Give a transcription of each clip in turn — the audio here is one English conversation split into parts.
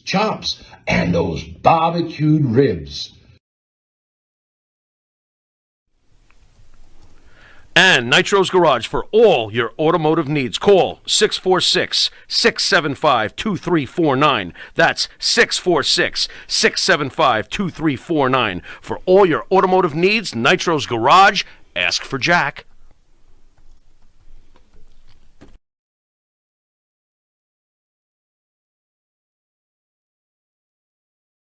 chops, and those barbecued ribs. And Nitro's Garage for all your automotive needs. Call 646-675-2349. That's 646-675-2349. For all your automotive needs, Nitro's Garage. Ask for Jack.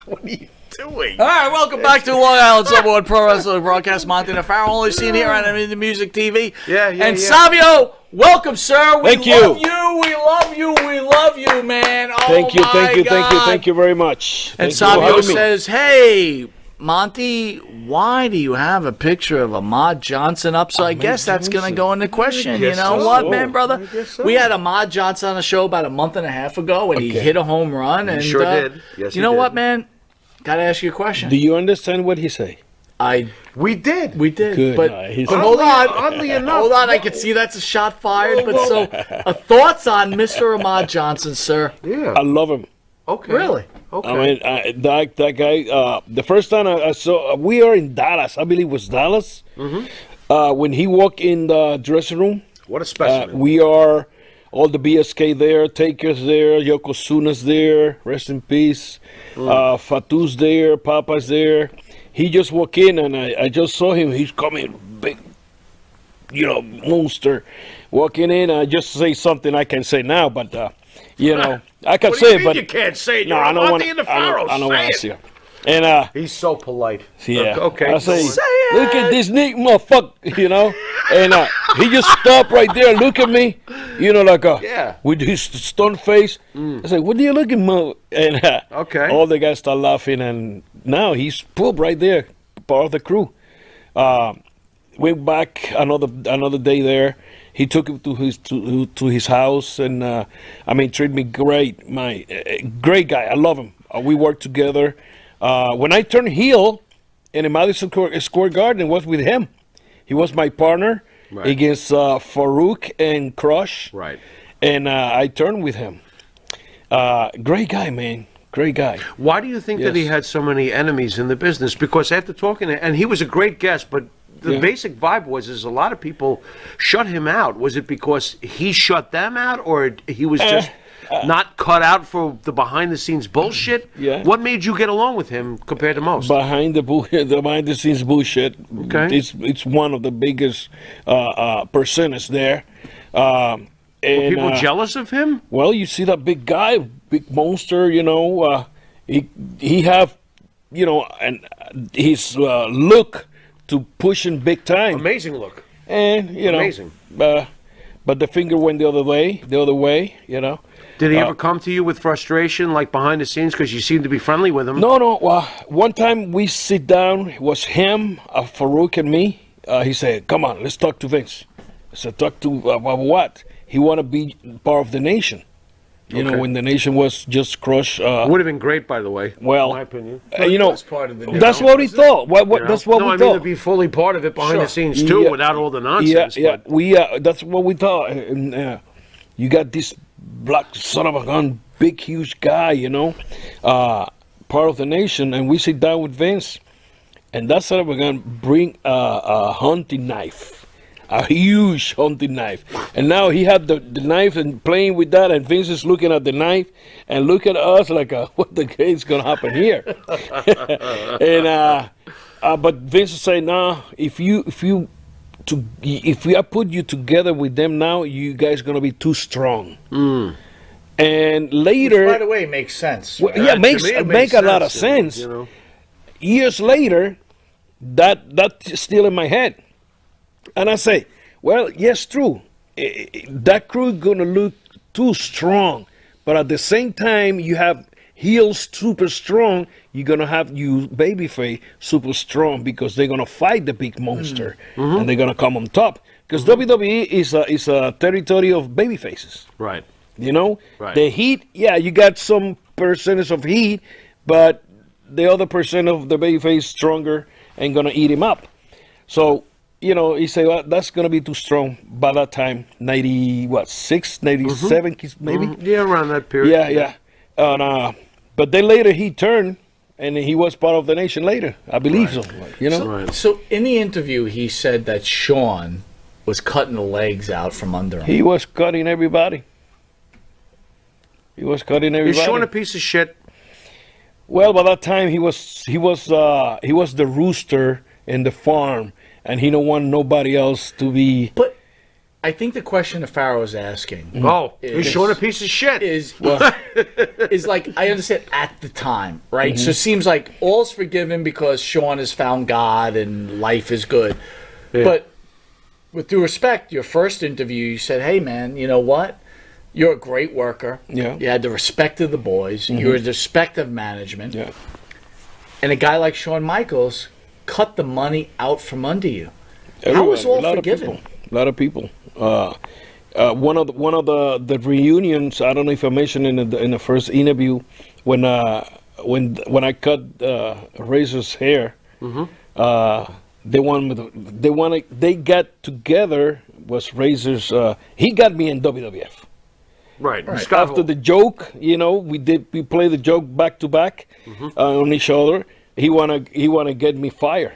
What are you doing? All right, welcome back to Long Island's number one pro wrestling broadcast. Monty Farrell, only seen here on the Music TV. And Savio, welcome, sir. We love you. We love you. We love you, man. Oh, thank you, my thank you, God. thank you, thank you very much. And Thank you for Savio having me. says, hey, Monty, why do you have a picture of Ahmed Johnson up? So I guess that's going to go into question. You know what, man, brother? We had Ahmed Johnson on the show about a month and a half ago, and he hit a home run. And Sure did. Yes, you know what, man? Got to ask you a question. Do you understand what he say? We did. Good. But, No, but hold on. Oddly enough. Hold on, I can see that's a shot fired. But so, thoughts on Mr. Ahmed Johnson, sir? Yeah. I love him. Okay. Really? Okay. I mean, that guy. The first time I saw, we are in Dallas. I believe it was Dallas. When he walked in the dressing room, What a specimen. we are all the BSK there, Taker's there, Yokozuna's there, rest in peace. Fatu's there, Papa's there. He just walked in, and I just saw him. He's coming, big, monster, walking in. I just say something I can say now, but I can What do say you it, mean but you can't say it? no, You're I don't want. Monty in the Pharaoh. I don't Say want it. to see it. And He's so polite. yeah, Okay. I say, Say look at this Nick motherfucker, and he just stopped right there and look at me, like with his stone face. I say, what are you looking, mo? And Okay. all the guys start laughing, and now he's pulled right there, part of the crew. Went back another day there. He took him to his house, and treated me great. Great guy. I love him. We worked together. When I turned heel in the Madison Square Garden, it was with him. He was my partner against Farouk and Crush. Right. And I turned with him. Great guy, man. Great guy. Why do you think that he had so many enemies in the business? Because after talking to, and he was a great guest, but the basic vibe was a lot of people shut him out. Was it because he shut them out, or he was just not cut out for the behind-the-scenes bullshit? Yeah. What made you get along with him compared to most? Behind the scenes bullshit. Okay. It's one of the biggest personas there. Were people jealous of him? Well, you see that big guy, big monster. He have, and his look to pushing big time. Amazing look. And Amazing. But the finger went the other way. Did he ever come to you with frustration, like behind the scenes, because you seemed to be friendly with him? No. One time we sit down. It was him, Farouk, and me. He said, "Come on, let's talk to Vince." I said, "Talk to what?" He want to be part of the nation. When the nation was just crushed. Would have been great, by the way. Well, in my opinion. that's part of the that's what he thought. That's what we I mean, thought. to be fully part of it behind the scenes too, Yeah. without all the nonsense. Yeah. But We that's what we thought. And, you got this black son of a gun, big, huge guy. Part of the nation, and we sit down with Vince, and that son of a gun bring a hunting knife. A huge hunting knife. And now he had the knife and playing with that, and Vince is looking at the knife and look at us like, what the hell is going to happen here? But Vince is saying, nah, if we put you together with them now, you guys going to be too strong. And later... Which, by the way, makes sense. Well, right? yeah, To me, it make a lot of sense, sense. Years later, that's still in my head. And I say, well, yes, true. That crew is going to look too strong. But at the same time, you have heels super strong. You're going to have you babyface super strong because they're going to fight the big monster. And they're going to come on top. Because WWE is a territory of babyfaces. right. Right. The heat, you got some percentage of heat, but the other percent of the babyface stronger and going to eat him up. So... he said, well, that's going to be too strong by that time. 96, 97, maybe? Yeah, around that period. Yeah. And But then later he turned, and he was part of the nation later. I believe so. You know. So in the interview, he said that Sean was cutting the legs out from under him. He was cutting everybody. He was cutting everybody. Is Sean a piece of shit? Well, by that time he was the rooster in the farm, and he don't want nobody else to be. But I think the question the Pharaoh is asking. Oh, is Sean a piece of shit? Is like, I understand at the time, right? So it seems like all's forgiven because Sean has found God and life is good. Yeah. But with due respect, your first interview, you said, hey, man, you know what? You're a great worker. Yeah. You had the respect of the boys. You had the respect of management. Yeah. And a guy like Shawn Michaels cut the money out from under you. How Everyone, was all a lot forgiven? Of people, a lot of people. One of the reunions. I don't know if I mentioned in the first interview when I cut Razor's hair. They got together. Was Razor's? He got me in WWF. Right. After the joke, we play the joke back to back on each other. He wanna get me fired.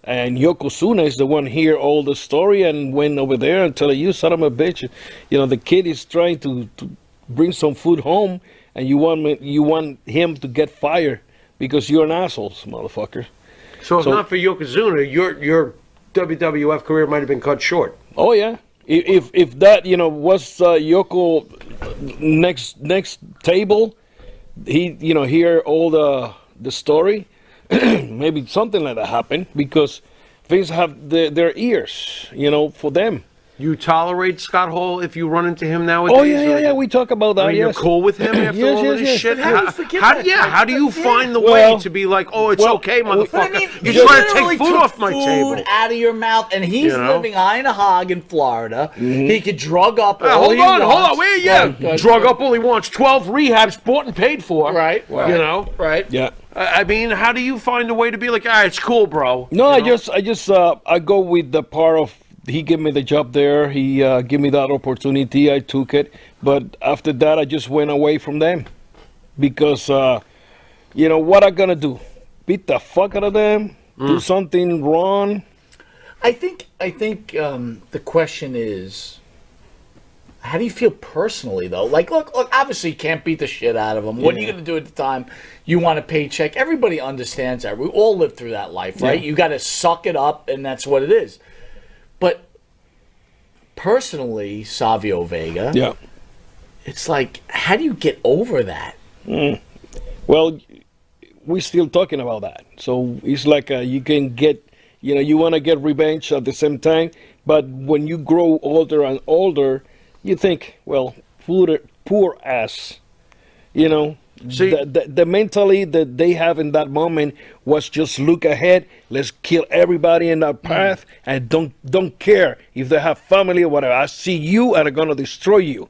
And Yokozuna is the one hear all the story and went over there and tell you, son of a bitch, the kid is trying to bring some food home, and you want him to get fired because you're an asshole, motherfucker. So if not for Yokozuna, your WWF career might have been cut short. Oh yeah, if that was Yoko next table, he hear all the story. Maybe something like that happened because things have their ears, for them. You tolerate Scott Hall if you run into him nowadays? Oh yeah. We talk about that. I mean, you're yes. cool with him after all of this shit? How do you find the way to be like, oh, it's okay, motherfucker? You're trying to take food off my table. Out of your mouth, and he's living high in a hog in Florida. He could drug up all hold he on. wants. Drug up all he wants. 12 rehabs bought and paid for. Right. Right. Yeah. I mean, how do you find a way to be like, all right, it's cool, bro? No, I go with the part of he gave me the job there. He gave me that opportunity. I took it. But after that, I just went away from them because, what I gonna do? Beat the fuck out of them? Do something wrong? I think the question is, how do you feel personally, though? Like, look, obviously you can't beat the shit out of them. What are you going to do at the time? You want a paycheck. Everybody understands that. We all live through that life, right? You got to suck it up, and that's what it is. But personally, Savio Vega, it's like, how do you get over that? Well, we're still talking about that. So it's like you can get, you want to get revenge at the same time. But when you grow older and older, you think, well, poor ass, See, the mentality that they have in that moment was just look ahead. Let's kill everybody in that path, and don't care if they have family or whatever. I see you, and I'm gonna destroy you.